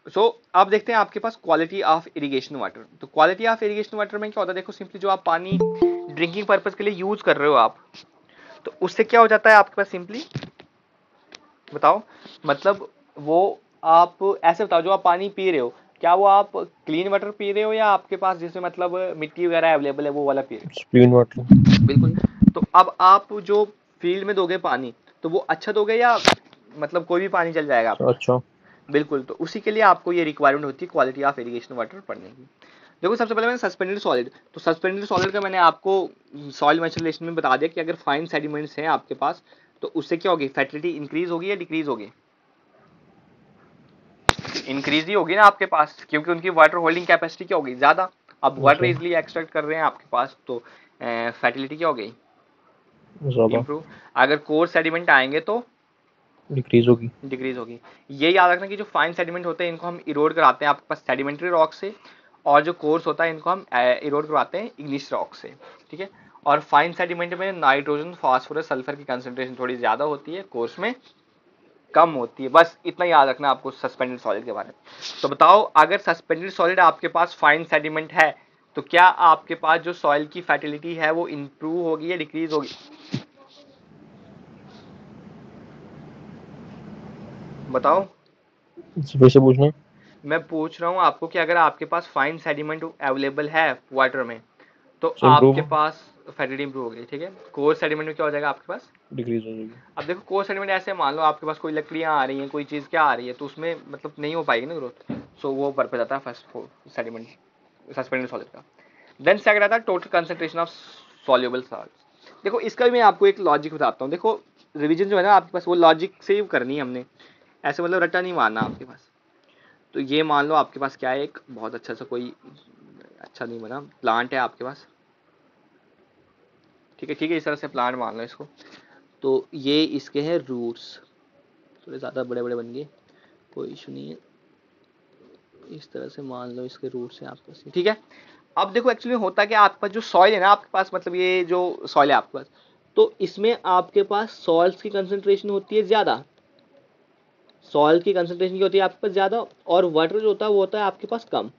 अब देखते हैं आपके पास क्वालिटी ऑफ इरिगेशन वाटर। तो क्वालिटी ऑफ इरिगेशन वाटर में क्या होता है, देखो सिंपली जो आप पानी ड्रिंकिंग पर्पज के लिए यूज कर रहे हो आप, तो उससे क्या हो जाता है आपके पास, सिंपली बताओ, मतलब वो आप ऐसे बताओ, जो आप पानी पी रहे हो, क्या वो आप क्लीन वाटर पी रहे हो या आपके पास जिसमें मतलब मिट्टी वगैरह अवेलेबल है वो वाला पी रहे स्प्रिंग वाटर। हो? बिल्कुल। तो अब आप जो फील्ड में दोगे पानी, तो वो अच्छा दोगे या मतलब कोई भी पानी चल जाएगा आपका? अच्छा। बिल्कुल। तो उसी के लिए आपको ये रिक्वायरमेंट होती है क्वालिटी ऑफ इरिगेशन वाटर पढ़ने की। देखो सबसे पहले मैंने सस्पेंडेड सॉलिड, तो सस्पेंडेड सॉलिड का मैंने आपको सॉइल मैचुरेशन में बता दिया कि अगर फाइन सेडिमेंट्स हैं आपके पास, तो उससे क्या होगी, फर्टिलिटी इंक्रीज होगी या डिक्रीज होगी? इंक्रीज ही होगी ना आपके पास, क्योंकि उनकी वाटर होल्डिंग कैपेसिटी क्या होगी, ज्यादा। अब वाटर अच्छा। इजिली एक्सट्रैक्ट कर रहे हैं आपके पास, तो फर्टिलिटी क्या हो गई, ज्यादा। इंप्रूव। अगर कोर सेडिमेंट आएंगे तो डिक्रीज होगी। डिक्रीज होगी। ये याद रखना कि जो फाइन सेडिमेंट होते हैं इनको हम इरोड कराते हैं आपके पास सेडिमेंट्री रॉक से, और जो कोर्स होता है इनको हम इरोड करवाते हैं इग्निस रॉक से। ठीक है। और फाइन सेडिमेंट में नाइट्रोजन फास्फोरस सल्फर की कंसेंट्रेशन थोड़ी ज्यादा होती है, कोर्स में कम होती है। बस इतना याद रखना आपको सस्पेंडेड सॉलिड के बारे में। तो बताओ, अगर सस्पेंडेड सॉलिड आपके पास फाइन सेडिमेंट है, तो क्या आपके पास जो सॉइल की फर्टिलिटी है वो इंप्रूव होगी या डिक्रीज होगी? बताओ। फिर से पूछना। मैं पूछ रहा हूँ आपको कि अगर आपके पास फाइन सेडिमेंट अवेलेबल है वाटर में, तो आपके इम्प्रूव। पास फर्टिलिटी इंप्रूव होगी। ठीक है। कोर सेडिमेंट में क्या हो जाएगा आपके पास? डिक्रीज हो जाएगी। अब देखो कोर सेडिमेंट ऐसे मान लो आपके पास कोई लकड़ियां आ रही हैं, कोई चीज क्या आ रही है, तो उसमें मतलब नहीं हो पाएगी ना ग्रोथ। सो वो पर्पज आता है फर्स्ट सेडिमेंट सस्पेंडेड सॉलिड का। देन सेकंड आता है total concentration of soluble salt. देखो इसका भी मैं आपको एक लॉजिक बताता हूँ। देखो रिवीजन जो है ना आपके पास, वो लॉजिक से ही करनी है हमने, ऐसे मतलब रट्टा नहीं मारना आपके पास। तो ये मान लो आपके पास क्या है, एक बहुत अच्छा सा कोई, अच्छा नहीं बना, प्लांट है आपके पास। ठीक है, ठीक है, इस तरह से प्लांट मान लो इसको। तो ये इसके हैं रूट्स, थोड़े ज़्यादा बड़े बड़े बन गए, कोई इशू नहीं है। इस तरह से मान लो इसके रूट्स हैं आपके पास, ठीक है। अब देखो एक्चुअली होता क्या, आपका जो सॉइल है ना आपके पास, मतलब ये जो सॉइल है आपके पास, तो इसमें आपके पास सॉल्ट्स की कंसंट्रेशन होती है ज़्यादा। सॉल्ट की कंसंट्रेशन की होती है आपके पास ज़्यादा, और वाटर जो होता है वो होता है आपके पास कम।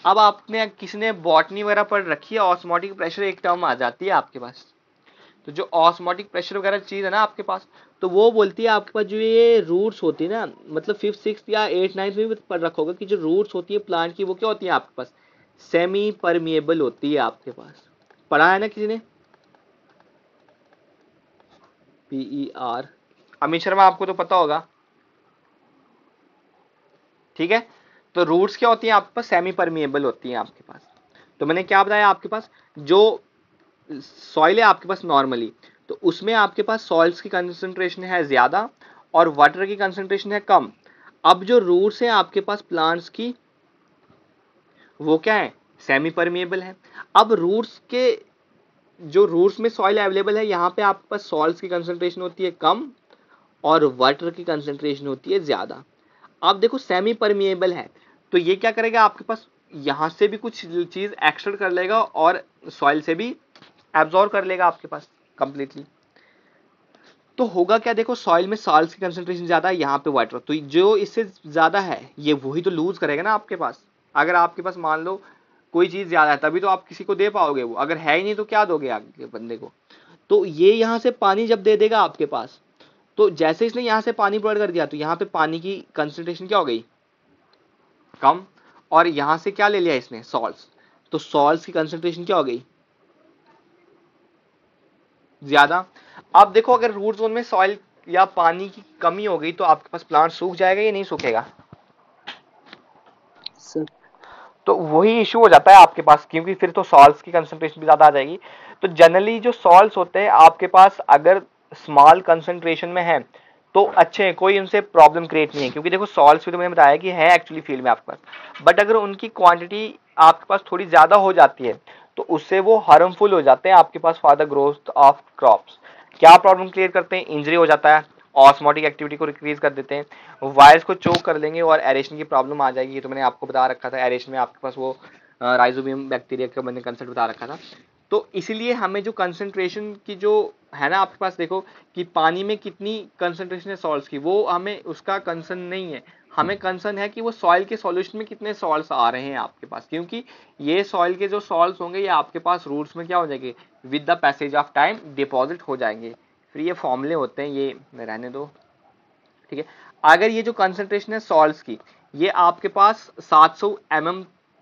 अब आपने किसी ने बॉटनी वगैरह पढ़ रखी है, ऑस्मोटिक प्रेशर एक टर्म आ जाती है आपके पास। तो जो ऑस्मोटिक प्रेशर वगैरह चीज है ना आपके पास, तो वो बोलती है आपके पास जो ये रूट्स होती है ना, मतलब फिफ्थ सिक्स या एट नाइन्थ में भी पढ़ रखा होगा कि जो रूट्स होती है प्लांट की, वो क्या होती है आपके पास, सेमी परमिएबल होती है आपके पास। पढ़ा है ना किसी ने, PER। अमित शर्मा आपको तो पता होगा। ठीक है। तो रूट्स क्या होती है आपके पास, सेमी परमिएबल होती है आपके पास। तो मैंने क्या बताया आपके पास, जो सॉइल है आपके पास नॉर्मली, तो उसमें आपके पास सॉइल्स की कंसंट्रेशन है ज्यादा और वाटर की कंसंट्रेशन है कम। अब जो रूट्स हैं आपके पास प्लांट्स की, वो क्या है, सेमी परमिएबल है। अब रूट्स के, जो रूट्स में सॉइल अवेलेबल है, यहाँ पे आपके पास सॉल्ट्स की कंसंट्रेशन होती है कम और वाटर की कंसंट्रेशन होती है ज्यादा। अब देखो सेमी परमिएबल है, तो ये क्या करेगा आपके पास, यहां से भी कुछ चीज एक्सट्रैक्ट कर लेगा और सॉइल से भी एब्जॉर्ब कर लेगा आपके पास कंप्लीटली। तो होगा क्या, देखो सॉइल में सॉल्ट की कंसंट्रेशन ज्यादा है, यहाँ पे वाटर, तो जो इससे ज्यादा है ये वही तो लूज करेगा ना आपके पास। अगर आपके पास मान लो कोई चीज ज्यादा है, तभी तो आप किसी को दे पाओगे, वो अगर है ही नहीं तो क्या दोगे आगे बंदे को। तो ये यहाँ से पानी जब दे देगा आपके पास, तो जैसे इसने यहाँ से पानी प्रोवाइड कर दिया, तो यहाँ पे पानी की कंसंट्रेशन क्या हो गई, कम। और यहां से क्या ले लिया इसने, सॉल्ट्स, तो सॉल्ट्स की कंसंट्रेशन क्या हो गई, ज्यादा। अब देखो अगर रूट जोन में सॉइल या पानी की कमी हो गई, तो आपके पास प्लांट सूख जाएगा या नहीं सूखेगा? सर। तो वही इशू हो जाता है आपके पास, क्योंकि फिर तो सॉल्ट्स की कंसंट्रेशन भी ज्यादा आ जाएगी। तो जनरली जो सॉल्ट्स होते हैं आपके पास, अगर स्मॉल कंसंट्रेशन में है तो अच्छे हैं, कोई उनसे प्रॉब्लम क्रिएट नहीं है, क्योंकि देखो सॉल्ट्स भी तो मैंने बताया कि है एक्चुअली फील्ड में आपके पास, बट अगर उनकी क्वांटिटी आपके पास थोड़ी ज्यादा हो जाती है, तो उससे वो हार्मफुल हो जाते हैं आपके पास for the growth of crops. क्या प्रॉब्लम क्रिएट करते हैं, इंजरी हो जाता है, ऑस्मोटिक एक्टिविटी को डिक्रीज कर देते हैं, वायर्स को चोक कर देंगे और एरेशन की प्रॉब्लम आ जाएगी। तो मैंने आपको बता रखा था, एरेशन में आपके पास वो राइजोबियम बैक्टीरिया का मैंने कंसेप्ट बता रखा था। तो इसीलिए हमें जो कंसंट्रेशन की जो है ना आपके पास, देखो कि पानी में कितनी कंसंट्रेशन है सॉल्ट्स की, वो हमें उसका कंसर्न नहीं है। हमें कंसर्न है कि वो सॉइल के सॉल्यूशन में कितने सॉल्ट्स आ रहे हैं आपके पास, क्योंकि ये सॉइल के जो सॉल्ट्स होंगे ये आपके पास रूट्स में क्या हो जाएंगे, with the passage of time deposit हो जाएंगे। फिर ये फॉर्मूले होते हैं, ये रहने दो, ठीक है। अगर ये जो कंसंट्रेशन है सॉल्ट्स की, ये आपके पास 700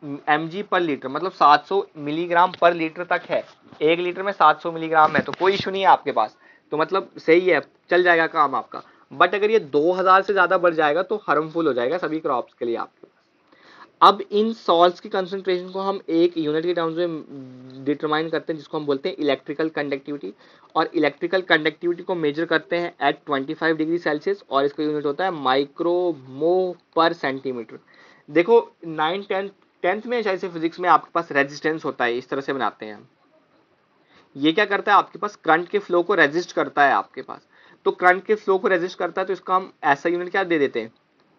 mg पर लीटर, मतलब 700 मिलीग्राम पर लीटर तक है, 1 लीटर में 700 मिलीग्राम है, तो कोई इशू नहीं है आपके पास, तो मतलब सही है, चल जाएगा काम आपका। बट अगर ये 2000 से ज्यादा बढ़ जाएगा तो हार्मफुल हो जाएगा सभी क्रॉप्स के लिए आपके। अब इन सॉल्ट्स की कंसंट्रेशन को हम एक यूनिट के टर्म्स में डिटरमाइन करते हैं, जिसको हम बोलते हैं इलेक्ट्रिकल कंडक्टिविटी, और इलेक्ट्रिकल कंडक्टिविटी को मेजर करते हैं एट 25 डिग्री सेल्सियस, और इसका यूनिट होता है माइक्रोमो पर सेंटीमीटर। देखो 9 टेंथ में शायद से फिजिक्स में आपके पास रेजिस्टेंस होता है, इस तरह से बनाते हैं हम। ये क्या करता है आपके पास, करंट के फ्लो को रेजिस्ट करता है आपके पास, तो करंट के फ्लो को रेजिस्ट करता है, तो इसका हम ऐसा यूनिट क्या दे देते हैं,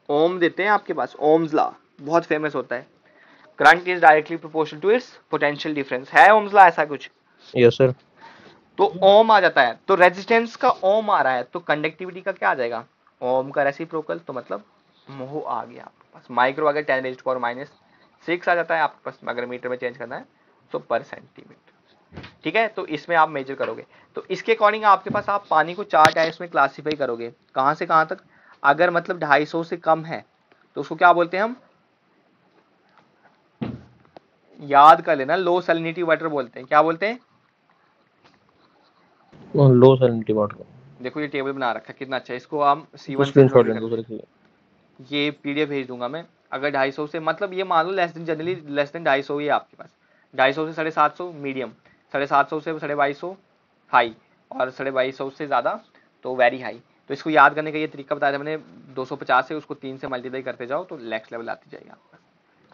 ओम देते हैं आपके पास, ओम्स लॉ बहुत फेमस होता है, current is directly proportional to its potential difference, है ओम्स लॉ ऐसा कुछ, यस सर। तो ओम आ जाता है, तो रेजिस्टेंस का ओम आ रहा है, तो कंडक्टिविटी का क्या आ जाएगा, ओम का रेसिप्रोकल, तो मतलब मोह आ गया आपके पास, माइक्रो अगर 10⁻⁻6 आ जाता है आपके पास, अगर मीटर में चेंज करना है तो पर सेंटीमीटर, ठीक है। तो इसमें आप मेजर करोगे, तो इसके अकॉर्डिंग आपके पास आप पानी को 4 टाइप्स में क्लासीफाई करोगे, कहां से कहां तक, अगर मतलब 250 से कम है तो उसको क्या बोलते हैं हम, याद कर लेना, लो सैलिनिटी वाटर बोलते हैं, क्या बोलते हैं, लो सैलिनिटी वाटर। देखो ये टेबल बना रखा है कितना अच्छा है, इसको हम तो C1 से स्क्रीनशॉट भी लें कर दूसरे लेंगे, के लिए। ये पीडीएफ भेज दूंगा मैं। अगर 250 से मतलब ये मान लो less than, generally less than 250 ही है आपके पास, 250 से 750 मीडियम, 750 से 2250 हाई, और 2250 से ज़्यादा तो वेरी हाई। तो इसको याद करने का ये तरीका बताया था मैंने, 250 से उसको 3 से मल्टीप्लाई करते जाओ तो नेक्स्ट लेवल आती जाएगी आपका,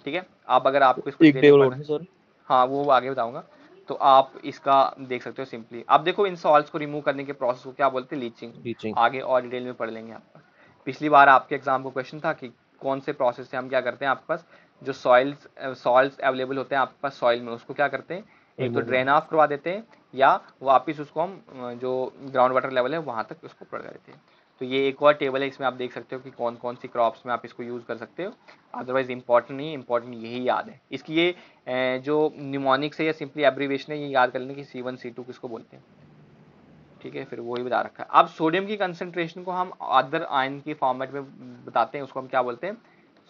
ठीक है। आप अगर आपको इसको एक डिटेल में टेबल और पढ़ना, है सर। हाँ वो आगे बताऊंगा, तो आप इसका देख सकते हो सिंपली। अब देखो इन सॉल्ट्स को रिमूव करने के प्रोसेस को क्या बोलते हैं, लीचिंग, टीचिंग। आगे और डिटेल में पढ़ लेंगे आपका। पिछली बार आपके एग्जाम को क्वेश्चन था कि कौन से प्रोसेस से हम क्या करते हैं, आपके पास जो सॉल्ट्स अवेलेबल होते हैं आपके पास सॉइल में, उसको क्या करते हैं, एक तो रिमूव ड्रेन ऑफ करवा देते हैं, या वापिस उसको हम जो ग्राउंड वाटर लेवल है वहां तक उसको पढ़ देते हैं। तो ये एक और टेबल है, इसमें आप देख सकते हो कि कौन कौन सी क्रॉप्स में आप इसको यूज कर सकते हो, अदरवाइज इंपॉर्टेंट नहीं, इंपॉर्टेंट यही याद है इसकी, ये जो निमोनिक्स है या सिंपली एब्रीवेशन है, ये याद कर लेने कि C1 C2 किसको बोलते हैं, ठीक है। फिर वही बता रखा है। अब सोडियम की कंसंट्रेशन को हम अदर आयन की फॉर्मेट में बताते हैं, उसको हम क्या बोलते हैं,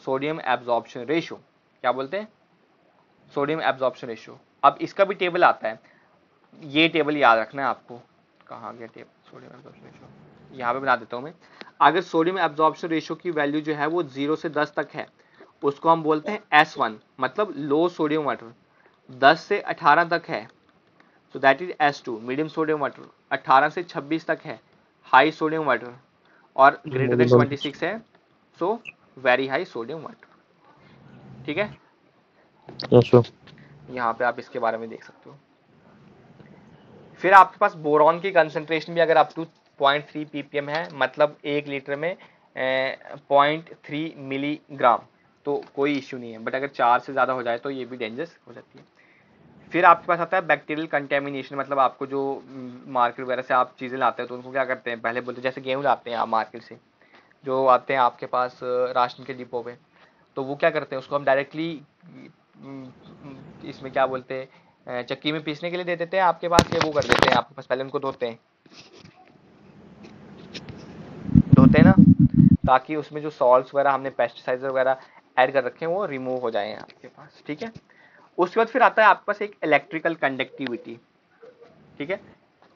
सोडियम एब्जॉर्प्शन रेशियो, क्या बोलते हैं, सोडियम एब्जॉर्प्शन रेशियो। अब इसका भी टेबल आता है, ये टेबल याद रखना है आपको, कहाँ गया टेबल, सोडियम एब्जॉर्प्शन रेशियो यहाँ पे बना देता हूँ मैं। अगर सोडियम एब्जॉर्प्शन रेशियो की वैल्यू जो है वो 0 से 10 तक है, उसको हम बोलते हैं S1, मतलब लो सोडियम वाटर। 10 से 18 तक है तो that is S2 medium sodium water, 18 से 26 तक है हाई सोडियम वाटर, और ग्रेटर देन 26 है so very high sodium water, ठीक है। Yes sir. यहाँ पे आप इसके बारे में देख सकते हो। फिर आपके पास बोरॉन की कंसंट्रेशन भी अगर अप टू 0.3 ppm है, मतलब 1 लीटर में 0.3 मिलीग्राम, तो कोई इश्यू नहीं है, बट अगर 4 से ज़्यादा हो जाए तो ये भी डेंजरस हो जाती है। फिर आपके पास आता है बैक्टीरियल कंटेमिनेशन, मतलब आपको जो मार्केट वगैरह से आप चीज़ें लाते हैं तो उनको क्या करते हैं, पहले बोलते हैं जैसे गेहूँ लाते हैं आप मार्केट से, जो आते हैं आपके पास राशन के डिपो पे, तो वो क्या करते हैं उसको हम डायरेक्टली इसमें क्या बोलते हैं, चक्की में पीसने के लिए दे देते हैं आपके पास, या वो कर देते हैं आपके पास, पहले उनको धोते हैं, धोते हैं ना, ताकि उसमें जो सॉल्ट्स वगैरह हमने पेस्टिसाइड्स वगैरह ऐड कर रखे हैं वो रिमूव हो जाए आपके पास, ठीक है। उसके बाद फिर आता है आपके पास एक इलेक्ट्रिकल कंडक्टिविटी, ठीक है।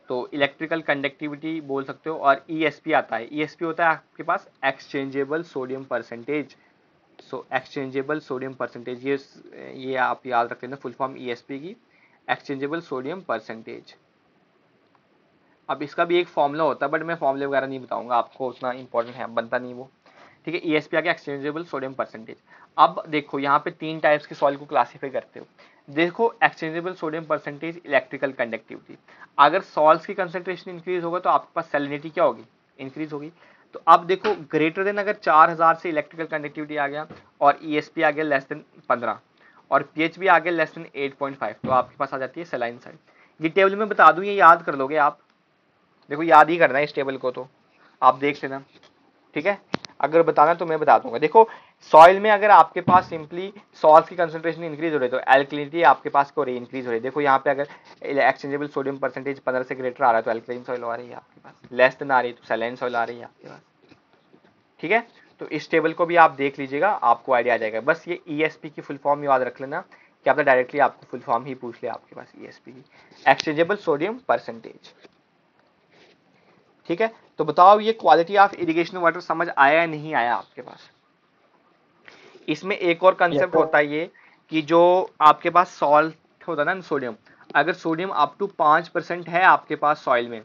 तो इलेक्ट्रिकल कंडक्टिविटी बोल सकते हो, और ESP आता है, ESP होता है आपके पास एक्सचेंजेबल सोडियम परसेंटेज, सो एक्सचेंजेबल सोडियम परसेंटेज, ये आप याद रख लेना फुल फॉर्म ESP की, एक्सचेंजेबल सोडियम परसेंटेज। अब इसका भी एक फॉर्मूला होता है, बट मैं फॉर्मूले वगैरह नहीं बताऊंगा आपको, उतना इंपॉर्टेंट है बनता नहीं वो, ठीक है। ESP आ गया एक्सचेंजेबल सोडियम परसेंटेज। अब देखो यहाँ पे 3 टाइप्स के सॉइल को क्लासीफाई करते हो, देखो exchangeable sodium percentage, electrical conductivity. अगर सॉल्ट्स की कंसेंट्रेशन इंक्रीज होगा तो आपके पास सैलिनिटी क्या होगी, इंक्रीज होगी। तो अब देखो ग्रेटर देन अगर 4000 से इलेक्ट्रिकल कंडक्टिविटी आ गया, और ESP आ गया लेस देन 15, और pH भी आ गया लेस देन 8.5, तो आपके पास आ जाती है सलाइन साइड। ये टेबल में बता दूं, ये याद कर लोगे आप, देखो याद ही करना है इस टेबल को, तो आप देख लेना, ठीक है। अगर बताना तो मैं बता दूंगा। देखो सॉइल में अगर आपके पास सिंपली सॉल्ट की कंसंट्रेशन इंक्रीज हो रही है तो एल्कलिनिटी आपके पास को इंक्रीज हो रही है। देखो यहाँ पे अगर एक्सचेंजेबल सोडियम परसेंटेज 15 से ग्रेटर आ रहा है तो एल्कलाइन सॉइल आ रही है आपके पास, लेस देन आ रही है तो सैलाइन सॉइल आ रही है आपके पास। ठीक है, तो इस टेबल को भी आप देख लीजिएगा, आपको आइडिया आ जाएगा। बस ये ईएसपी की फुल फॉर्म याद रख लेना, क्या पता डायरेक्टली आपको फुल फॉर्म ही पूछ ले आपके पास ईएसपी की, एक्सचेंजेबल सोडियम परसेंटेज। ठीक है, तो बताओ ये क्वालिटी ऑफ इरिगेशन वाटर समझ आया या नहीं आया आपके पास। इसमें एक और यस कंसेप्ट सर। होता है ये कि जो आपके पास सॉल्ट होता है ना सोडियम, अगर सोडियम अप टू 5% है आपके पास सॉइल में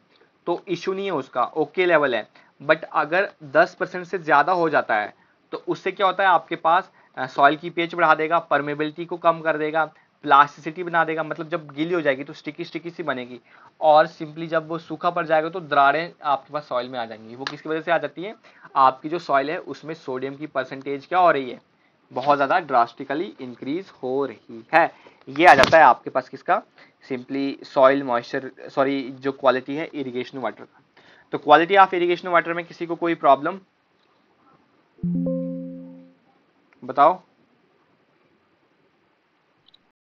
तो इश्यू नहीं है, उसका ओके लेवल है। बट अगर 10% से ज्यादा हो जाता है तो उससे क्या होता है आपके पास सॉइल की पीएच बढ़ा देगा, परमेबिलिटी को कम कर देगा, प्लास्टिसिटी बना देगा, मतलब जब गीली हो जाएगी तो स्टिकी स्टिकी सी बनेगी, और सिंपली जब वो सूखा पड़ जाएगा तो दरारें आपके पास सॉइल में आ जाएंगी। वो किसकी वजह से आ जाती है, आपकी जो सॉइल है उसमें सोडियम की परसेंटेज क्या हो रही है, बहुत ज्यादा ड्रास्टिकली इंक्रीज हो रही है। ये आ जाता है आपके पास किसका, सिंपली सॉइल मॉइस्चर, सॉरी जो क्वालिटी है इरिगेशन वाटर का। तो क्वालिटी ऑफ इरिगेशन वाटर में किसी को कोई प्रॉब्लम बताओ।